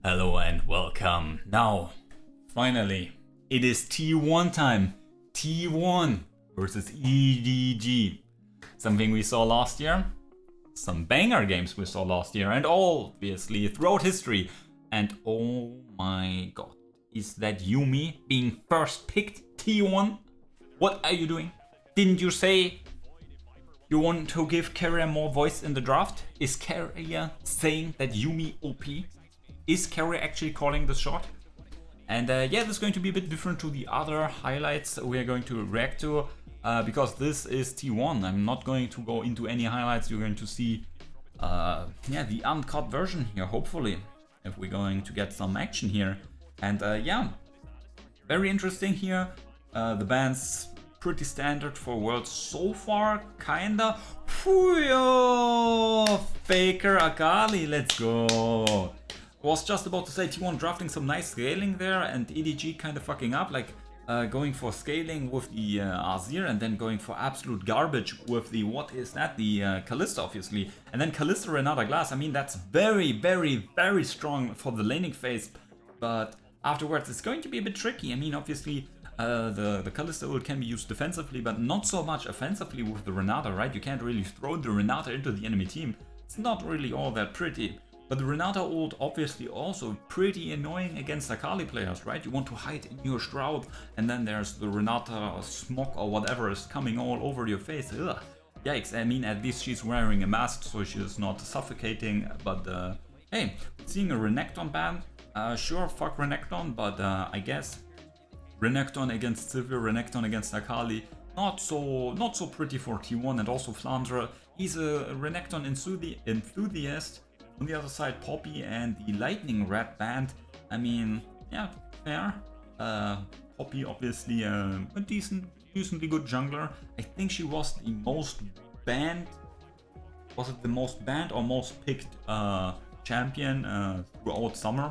Hello and welcome. Now, finally, it is T1 time. T1 versus EDG. Something we saw last year. Some banger games we saw last year, and obviously throughout history. And oh my god, is that Yuumi being first picked T1? What are you doing? Didn't you say you want to give Keria more voice in the draft? Is Keria saying that Yuumi OP? Is Keria actually calling the shot? And yeah, this is going to be a bit different to the other highlights we are going to react to, because this is T1. I'm not going to go into any highlights. You're going to see yeah, the uncut version here, hopefully, if we're going to get some action here. And yeah, very interesting here. The band's pretty standard for Worlds so far, kinda. Faker Akali, let's go. Was just about to say T1 drafting some nice scaling there, and EDG kind of fucking up, like going for scaling with the Azir and then going for absolute garbage with the, what is that, the Kalista obviously, and then Kalista another glass. I mean, that's very, very, very strong for the laning phase, but afterwards it's going to be a bit tricky. I mean, obviously the Kalista ult can be used defensively, but not so much offensively with the Renata, right? You can't really throw the Renata into the enemy team. It's not really all that pretty. But the Renata ult obviously also pretty annoying against Akali players, right? You want to hide in your shroud, and then there's the Renata smoke or whatever is coming all over your face. Ugh. Yikes, I mean, at least she's wearing a mask, so she's not suffocating. But hey, seeing a Renekton ban, sure, fuck Renekton, but I guess Renekton against Sivir, Renekton against Akali, not so pretty for T1. And also Flandre, he's a Renekton enthusiast. On the other side, Poppy and the Lightning Red band. I mean, yeah, fair. Poppy obviously a decently good jungler. I think she was the most banned. Was it the most banned or most picked champion throughout summer?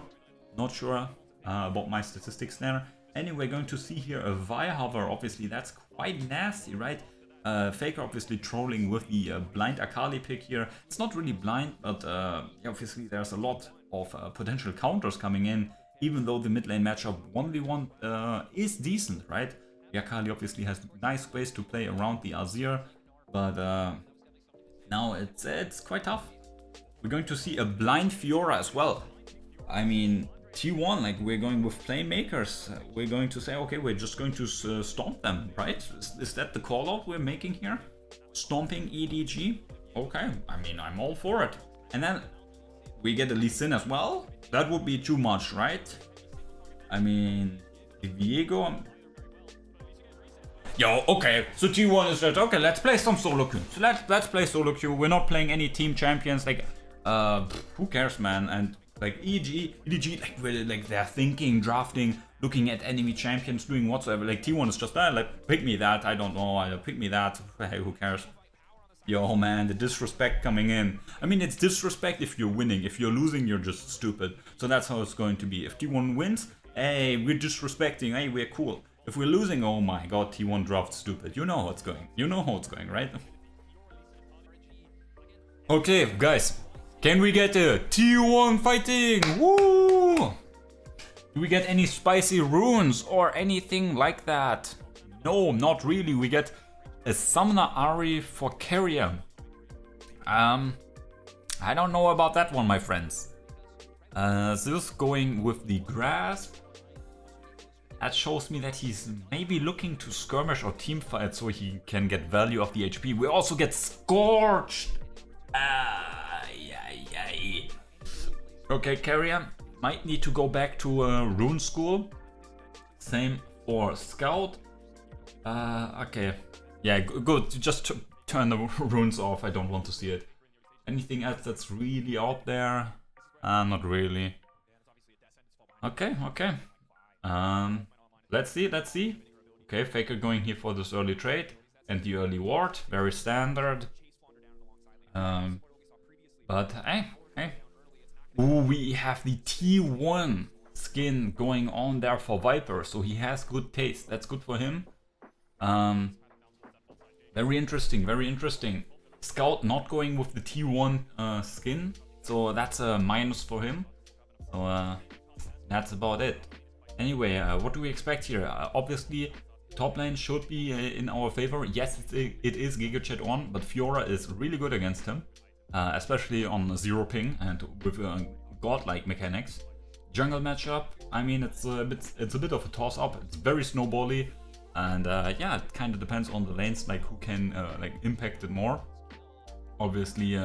Not sure about my statistics there. Anyway, going to see here a wile hover. Obviously, that's quite nasty, right? Faker obviously trolling with the blind Akali pick here. It's not really blind, but obviously there's a lot of potential counters coming in, even though the mid lane matchup 1v1 is decent, right? The Akali obviously has nice ways to play around the Azir, but now it's quite tough. We're going to see a blind Fiora as well. I mean, T1, like, we're going with Playmakers. We're going to say, okay, we're just going to stomp them, right? Is that the call out we're making here? Stomping EDG? Okay, I mean, I'm all for it. And then we get a Lee Sin as well? That would be too much, right? I mean, Diego. Yo, okay, so T1 is just, okay, let's play some solo queue. So let's play solo queue. We're not playing any team champions, like, who cares, man? And like EDG, like they're thinking, drafting, looking at enemy champions, doing whatsoever. Like T1 is just like, pick me that. I don't know. Pick me that. Hey, who cares? Yo, man, the disrespect coming in. I mean, it's disrespect if you're winning. If you're losing, you're just stupid. So that's how it's going to be. If T1 wins, hey, we're disrespecting. Hey, we're cool. If we're losing, oh my god, T1 draft stupid. You know how it's going. You know how it's going, right? Okay, guys. Can we get a T1 fighting? Woo! Do we get any spicy runes or anything like that? No, not really. We get a Summoner Ari for Keria. I don't know about that one, my friends. Zeus going with the Grasp. That shows me that he's maybe looking to skirmish or team fight so he can get value of the HP. We also get Scorched. Okay, Keria might need to go back to Rune School. Same for Scout. Okay. Yeah, good. Just turn the runes off. I don't want to see it. Anything else that's really out there? Not really. Okay. Let's see. Okay, Faker going here for this early trade and the early ward. Very standard. But hey. Ooh, we have the T1 skin going on there for Viper, so he has good taste. That's good for him. Very interesting. Scout not going with the T1 skin, so that's a minus for him. So that's about it. Anyway, what do we expect here? Obviously, top lane should be in our favor. Yes, it is GigaChat on, but Fiora is really good against him, especially on 0 ping and with godlike mechanics. Jungle matchup, I mean, it's a bit of a toss-up. It's very snowbally, and yeah, it kind of depends on the lanes, like who can like impact it more. Obviously,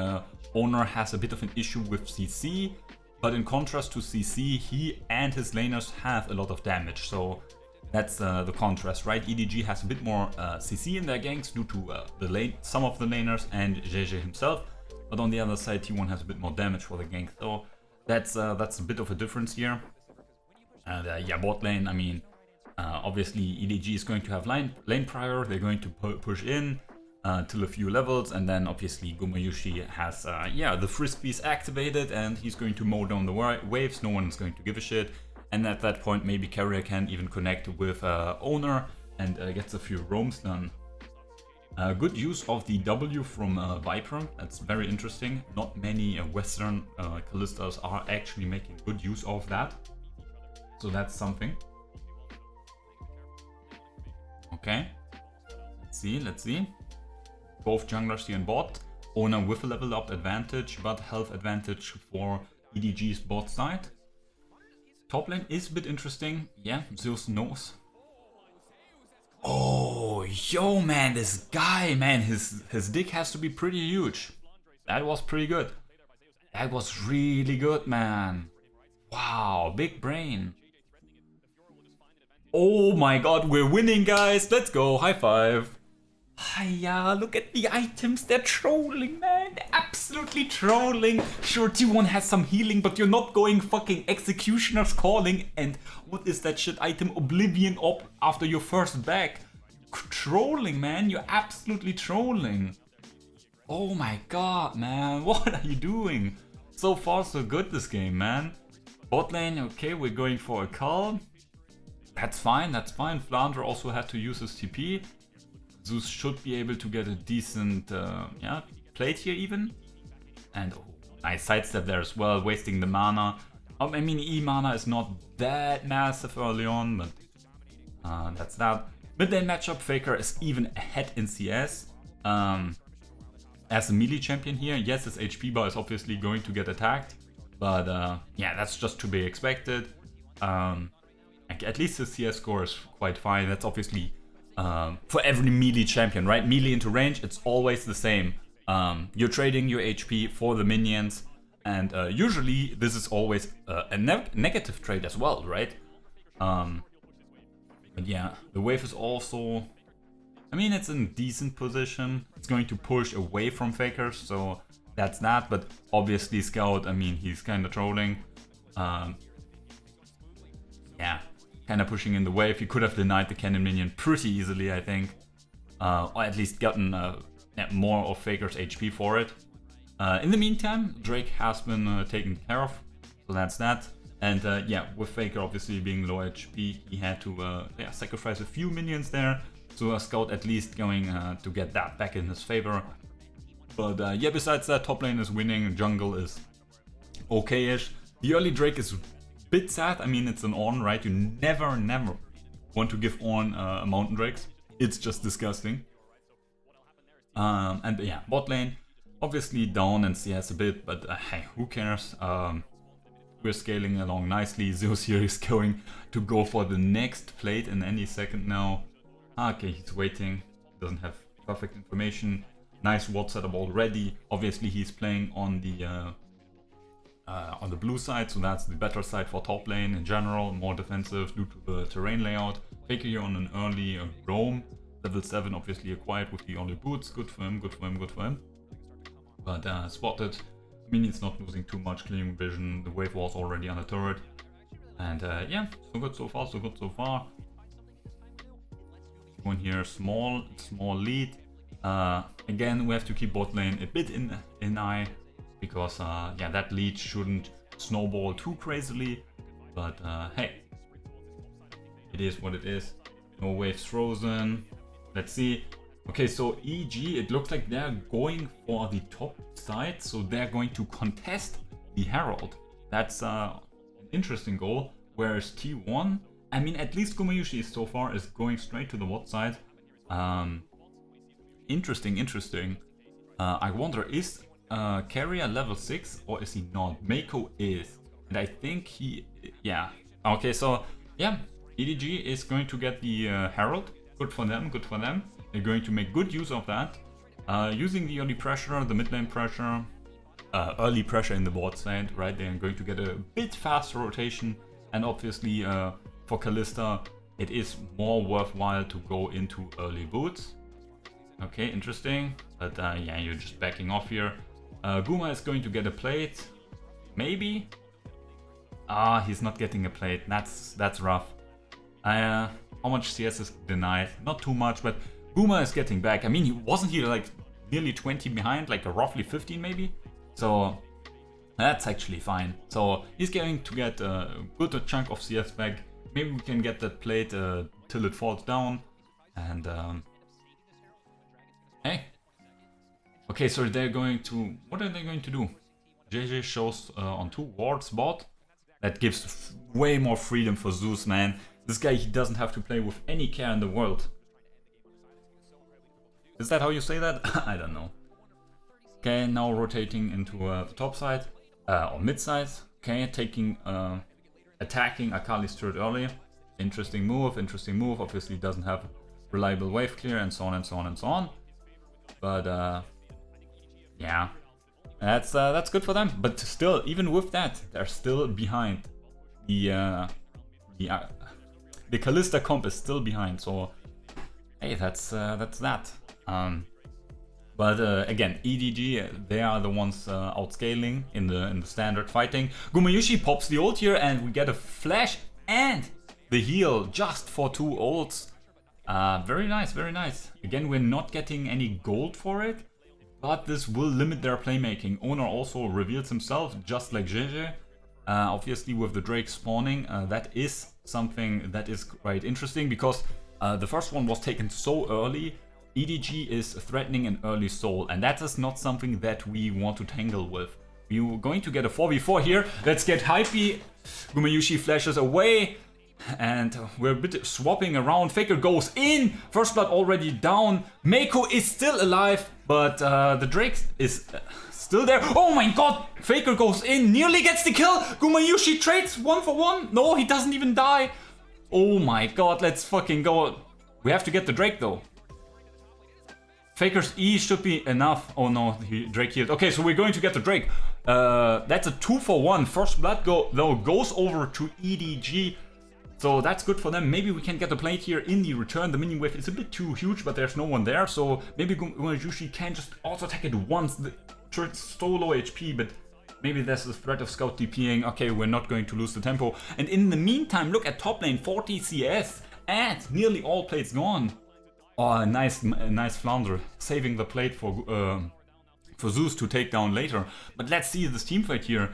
Owner has a bit of an issue with CC, but in contrast to CC, he and his laners have a lot of damage, so that's the contrast, right? EDG has a bit more CC in their ganks due to some of the laners and JJ himself, but on the other side, T1 has a bit more damage for the gank, so that's a bit of a difference here. And yeah, bot lane, I mean, obviously EDG is going to have lane prior, they're going to push in till a few levels, and then obviously Gumayushi has yeah, the frisbees activated, and he's going to mow down the waves. No one is going to give a shit, and at that point maybe Keria can even connect with Owner and gets a few roams done. Good use of the W from Viper, that's very interesting. Not many Western Kallistas are actually making good use of that, so that's something. Okay, let's see. Both junglers here in bot. Owner with a level up advantage, but health advantage for EDG's bot side. Top lane is a bit interesting. Yeah, Zeus knows. Oh, yo, man, this guy, man, his dick has to be pretty huge. That was pretty good. That was really good, man. Wow, big brain. Oh my god, we're winning, guys. Let's go, high five. Hiya, look at the items, they're trolling, man, they're absolutely trolling. Sure, T1 has some healing, but you're not going fucking Executioner's Calling, and what is that shit item, Oblivion Op after your first back. Trolling, man, you're absolutely trolling. Oh my god, man, what are you doing? So far so good this game, man. Bot lane, okay, we're going for a call. That's fine, Flandre also had to use his TP. Zeus should be able to get a decent yeah, plate here even. And oh, nice sidestep there as well, wasting the mana. I mean, E-mana is not that massive early on, but that's that. Mid lane matchup, Faker is even ahead in CS. As a melee champion here, yes, his HP bar is obviously going to get attacked, but yeah, that's just to be expected. At least his CS score is quite fine. That's obviously for every melee champion, right? Melee into range, it's always the same. You're trading your HP for the minions, and usually this is always a negative trade as well, right? But yeah, the wave is also, I mean, it's in a decent position. It's going to push away from Faker, so that's that. But obviously Scout, I mean, he's kind of trolling. Yeah. Kind of pushing in the wave. He could have denied the cannon minion pretty easily, I think. Or at least gotten more of Faker's HP for it. In the meantime, Drake has been taken care of. So that's that. And yeah, with Faker obviously being low HP, he had to yeah, sacrifice a few minions there. So Scout at least going to get that back in his favor. But yeah, besides that, top lane is winning. Jungle is okay-ish. The early Drake is bit sad. I mean, it's an Ornn, right? You never want to give Ornn Mountain Drakes. It's just disgusting. And yeah, bot lane, obviously down in CS a bit, but hey, who cares? We're scaling along nicely. Zeus here is going to go for the next plate in any second now. Okay, he's waiting. Doesn't have perfect information. Nice ward setup already. Obviously, he's playing on the blue side, so that's the better side for top lane in general, more defensive due to the terrain layout. Faker here on an early roam, level 7 obviously acquired with the early boots, good for him. But spotted, I mean, it's not losing too much, clearing vision, the wave was already on the turret. And yeah, so good so far. One here, small lead. Again, we have to keep bot lane a bit in eye, because yeah, that lead shouldn't snowball too crazily, but hey, it is what it is. No waves frozen. Let's see. Okay, so EG, it looks like they're going for the top side, so they're going to contest the Herald. That's interesting goal. Whereas T1, I mean, at least Gumayushi so far is going straight to the bot side. Interesting. I wonder, is Keria level 6 or is he not? Mako is. And I think he... yeah. Okay, so yeah. EDG is going to get the Herald. Good for them, good for them. They're going to make good use of that. Using the early pressure, the mid lane pressure, early pressure in the bot side, right? They're going to get a bit faster rotation. And obviously for Kalista, it is more worthwhile to go into early boots. Okay, interesting. But yeah, you're just backing off here. Guma is going to get a plate. Maybe? Ah, he's not getting a plate. That's rough. How much CS is denied? Not too much, but Guma is getting back. I mean, he wasn't he like nearly 20 behind, like roughly 15 maybe? So that's actually fine. So he's going to get a good chunk of CS back. Maybe we can get that plate till it falls down. And hey. Okay, so they're going to... what are they going to do? JJ shows on 2 wards bot. That gives way more freedom for Zeus, man. This guy, he doesn't have to play with any care in the world. Is that how you say that? I don't know. Okay, now rotating into the top side. Or mid side. Okay, taking... attacking Akali's turret early. Interesting move. Obviously doesn't have reliable wave clear and so on. But yeah. That's good for them. But still, even with that, they're still behind. The Kalista comp is still behind, so hey, that's that. But again, EDG, they are the ones outscaling in the standard fighting. Gumayushi pops the ult here, and we get a flash and the heal just for 2 ults. Very nice. Again, we're not getting any gold for it, but this will limit their playmaking. Owner also reveals himself, just like JJ. Obviously, with the Drake spawning, that is something that is quite interesting, because the first one was taken so early. EDG is threatening an early soul, and that is not something that we want to tangle with. We're going to get a 4v4 here. Let's get hypey. Gumayushi flashes away, and we're a bit swapping around. Faker goes in. First blood already down. Mako is still alive, but the Drake is still there. Oh my god! Faker goes in, nearly gets the kill. Gumayushi trades 1 for 1. No, he doesn't even die. Oh my god, let's fucking go. We have to get the Drake though. Faker's E should be enough. Oh no, Drake healed. Okay, so we're going to get the Drake. That's a 2 for 1. First blood goes over to EDG. So that's good for them. Maybe we can get the plate here in the return. The mini wave is a bit too huge, but there's no one there. So maybe Gumayushi can just auto attack it once. It's so low HP, but maybe there's the threat of Scout DPing. Okay, we're not going to lose the tempo. And in the meantime, look at top lane, 40 CS and nearly all plates gone. Oh, nice flounder, saving the plate for Zeus to take down later. But let's see this teamfight here.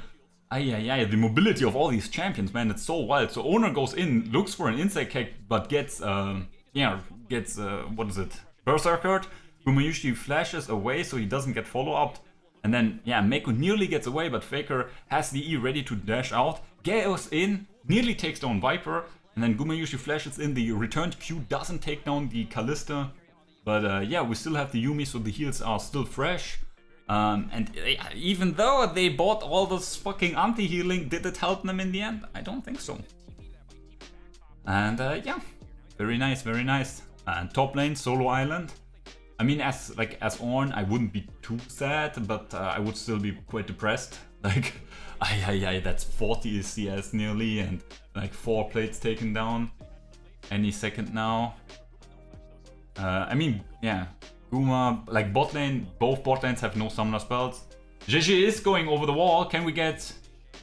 The mobility of all these champions, man, it's so wild. So Owner goes in, looks for an insect kick, but gets what is it? Berserkered. Gumayushi flashes away so he doesn't get follow-up. And then, yeah, Mako nearly gets away, but Faker has the E ready to dash out. Goes in, nearly takes down Viper. And then Gumayushi flashes in, the returned Q doesn't take down the Kalista. But yeah, we still have the Yuumi, so the heals are still fresh. And even though they bought all this fucking anti-healing, did it help them in the end? I don't think so. And yeah, very nice. And top lane, solo island. I mean, as Ornn, I wouldn't be too sad, but I would still be quite depressed. Like, that's 40 CS nearly, and like 4 plates taken down any second now. I mean, yeah, Guma, like bot lane, both bot lanes have no summoner spells. JJ is going over the wall. Can we get...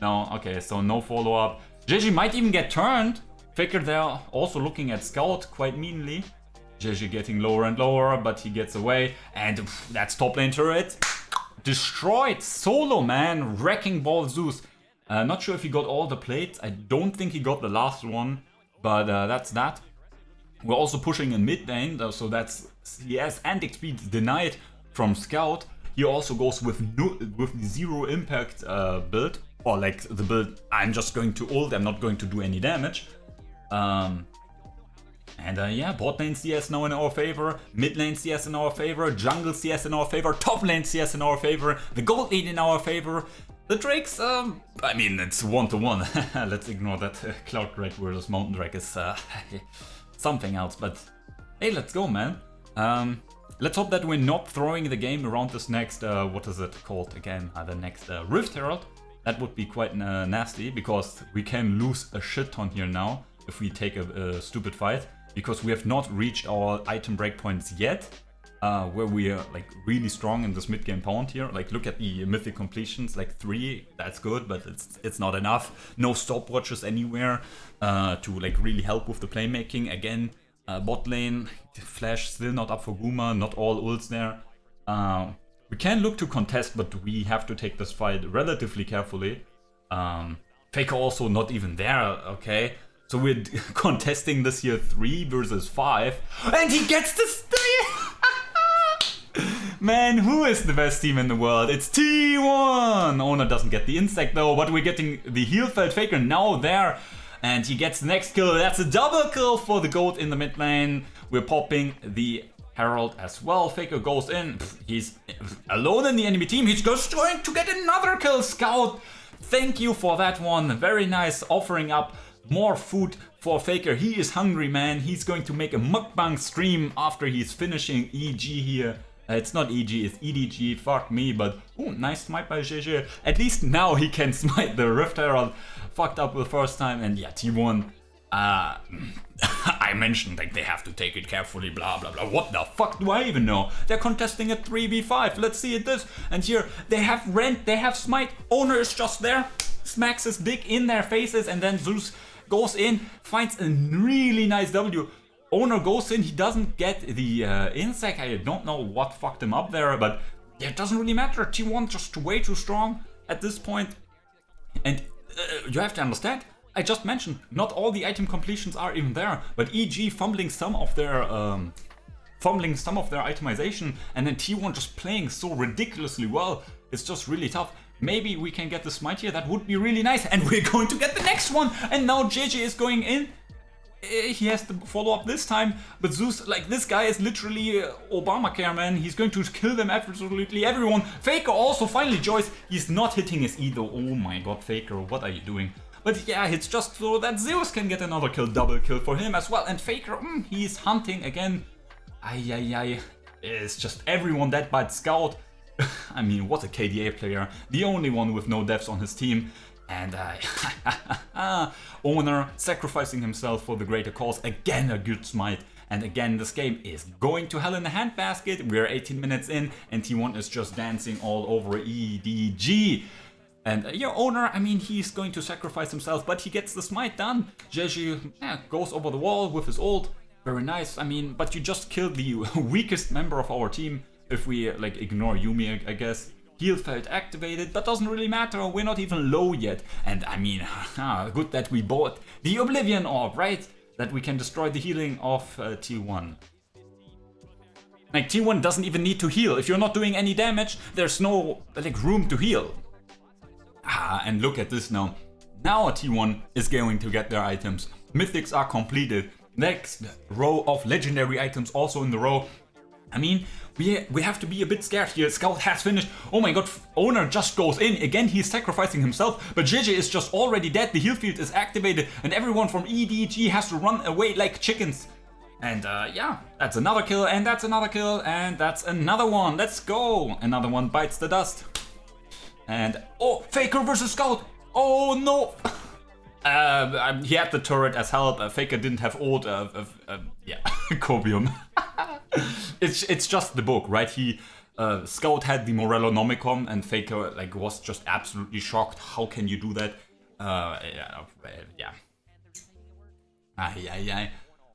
No, okay, so no follow-up. JJ might even get turned. Faker there also looking at Scout quite meanly. JJ getting lower and lower, but he gets away. And that's top lane turret. Destroyed. Solo, man. Wrecking ball Zeus. Not sure if he got all the plates. I don't think he got the last one. But that's that. We're also pushing in mid lane. So that's CS and XP denied from Scout. he also goes with the zero impact build, or like the build I'm just going to ult, I'm not going to do any damage. Yeah, bot lane CS now in our favor, mid lane CS in our favor, jungle CS in our favor, top lane CS in our favor, the gold lane in our favor. The Drakes, I mean, it's 1-to-1. Let's ignore that Cloud Drake versus Mountain Drake is something else, but hey, let's go, man. Let's hope that we're not throwing the game around this next, what is it called again? The next Rift Herald. That would be quite nasty, because we can lose a shit ton here now if we take a stupid fight, because we have not reached our item breakpoints yet, where we are like really strong in this mid-game pound here. Like, look at the mythic completions, like 3, that's good, but it's not enough. No stopwatches anywhere to like really help with the playmaking. Again, bot lane, Flash still not up for Guma, not all ults there. We can look to contest, but we have to take this fight relatively carefully. Faker also not even there, okay? So we're contesting this here 3 versus 5, and he gets the Man, who is the best team in the world? It's T1! Owner doesn't get the insect though, but we're getting the heal felt Faker now there. And he gets the next kill. That's a double kill for the goat in the mid lane. We're popping the Herald as well. Faker goes in. He's alone in the enemy team. He's just going to get another kill. Scout, thank you for that one. Very nice, offering up more food for Faker. He is hungry, man. He's going to make a mukbang stream after he's finishing EG here. It's not EG, it's EDG, fuck me, but ooh, nice smite by GG. At least now he can smite the Rift Herald. Fucked up the first time, and yeah, T1, I mentioned like they have to take it carefully, blah blah blah. What the fuck do I even know? They're contesting a 3v5, let's see it this. And here, they have Rent, they have Smite, Owner is just there, smacks his dick in their faces, and then Zeus goes in, finds a really nice W. Owner goes in, he doesn't get the insect. I don't know what fucked him up there, but yeah, it doesn't really matter. T1 just way too strong at this point. And you have to understand, I just mentioned, not all the item completions are even there, but EG fumbling some of their itemization, and then T1 just playing so ridiculously well. It's just really tough. Maybe we can get the smite here, that would be really nice, and we're going to get the next one, and now JJ is going in. He has to follow up this time, but Zeus, like, this guy is literally Obamacare, man. He's going to kill them absolutely everyone. Faker also finally joins. He's not hitting his E though. Oh my god, Faker, what are you doing? But yeah, it's just so that Zeus can get another kill, double kill for him as well. And Faker, he's hunting again. Ay. It's just everyone dead by Scout. I mean, what a KDA player. The only one with no deaths on his team. And Owner sacrificing himself for the greater cause. Again, a good smite. And again, this game is going to hell in a handbasket. We're 18 minutes in, and T1 is just dancing all over EDG. And yeah, Owner, I mean, he's going to sacrifice himself, but he gets the smite done. Jeju goes over the wall with his ult. Very nice. I mean, but you just killed the weakest member of our team. If we like ignore Yuumi, I guess. Heal felt activated, but doesn't really matter, we're not even low yet. And I mean, good that we bought the Oblivion Orb, right? That we can destroy the healing of T1. Like, T1 doesn't even need to heal. If you're not doing any damage, there's no like room to heal. And look at this now. Now T1 is going to get their items. Mythics are completed. Next row of legendary items also in the row. I mean, we have to be a bit scared here. Scout has finished. Oh my god, Owner just goes in. Again, he's sacrificing himself. But JJ is just already dead. The heal field is activated. And everyone from EDG has to run away like chickens. And yeah, that's another kill. And that's another kill. And that's another one. Let's go. Another one bites the dust. And oh, Faker versus Scout. Oh no. He had the turret as help. Faker didn't have ult. Yeah, Cobium. It's just the book, right? He Scout had the Morellonomicon, and Faker like was just absolutely shocked. How can you do that? Yeah.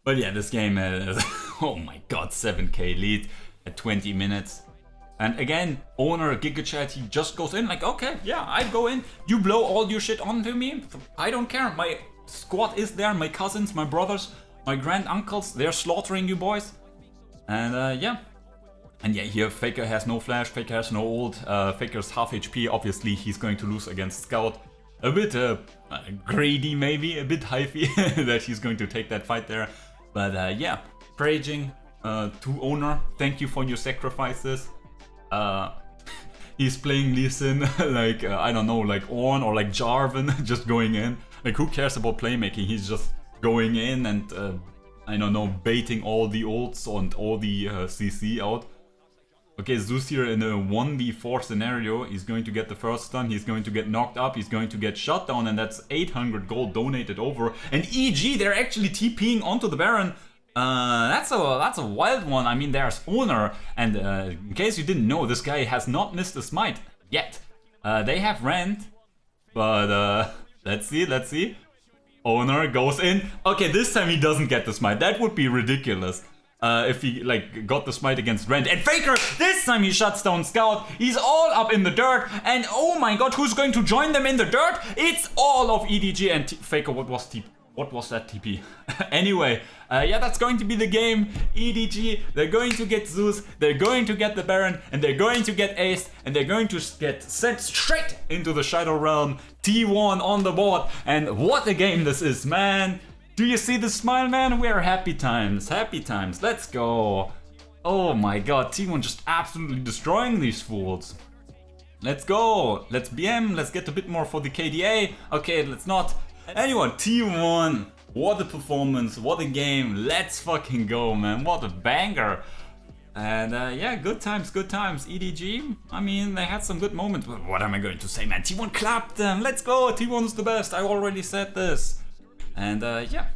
But yeah, this game is oh my god, 7k lead at 20 minutes. And again, Owner GigaChat, he just goes in like, okay, yeah, I go in. You blow all your shit onto me. I don't care. My squad is there. My cousins, my brothers, my grand uncles, they're slaughtering you boys. And yeah, And yeah, here Faker has no flash, Faker has no ult, Faker's half HP, obviously he's going to lose against Scout. A bit greedy maybe, a bit hypey that he's going to take that fight there. But yeah, Raging to Owner, thank you for your sacrifices. He's playing Lee Sin like, I don't know, like Ornn or like Jarvan, just going in. Like who cares about playmaking, he's just going in and I don't know, baiting all the ults and all the CC out. Okay, Zeus here in a 1v4 scenario, he's going to get the first stun, he's going to get knocked up, he's going to get shut down, and that's 800 gold donated over. And EG, they're actually TPing onto the Baron. That's a wild one. I mean, there's Owner, and in case you didn't know, this guy has not missed a smite yet. They have Rend, but let's see. Owner goes in. Okay, this time he doesn't get the smite. That would be ridiculous. If he like got the smite against Rend. And Faker, this time he shuts down Scout. He's all up in the dirt. And oh my god, who's going to join them in the dirt? It's all of EDG and Faker. What was that TP? Anyway, yeah, that's going to be the game. EDG, they're going to get Zeus, they're going to get the Baron, and they're going to get Ace, and they're going to get sent straight into the Shadow Realm. T1 on the board, and what a game this is, man. Do you see the smile, man? We're happy times, let's go. Oh my god, T1 just absolutely destroying these fools. Let's go, let's BM, let's get a bit more for the KDA. Okay, let's not. Anyway, T1, what a performance, what a game, let's fucking go, man, what a banger. And yeah, good times, EDG, I mean, they had some good moments, but what am I going to say, man, T1 clapped them, let's go, T1's the best, I already said this. And yeah,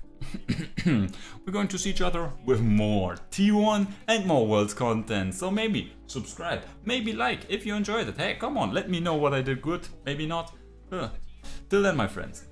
we're going to see each other with more T1 and more Worlds content, so maybe subscribe, maybe like if you enjoyed it. Hey, come on, let me know what I did good, maybe not. Till then, my friends.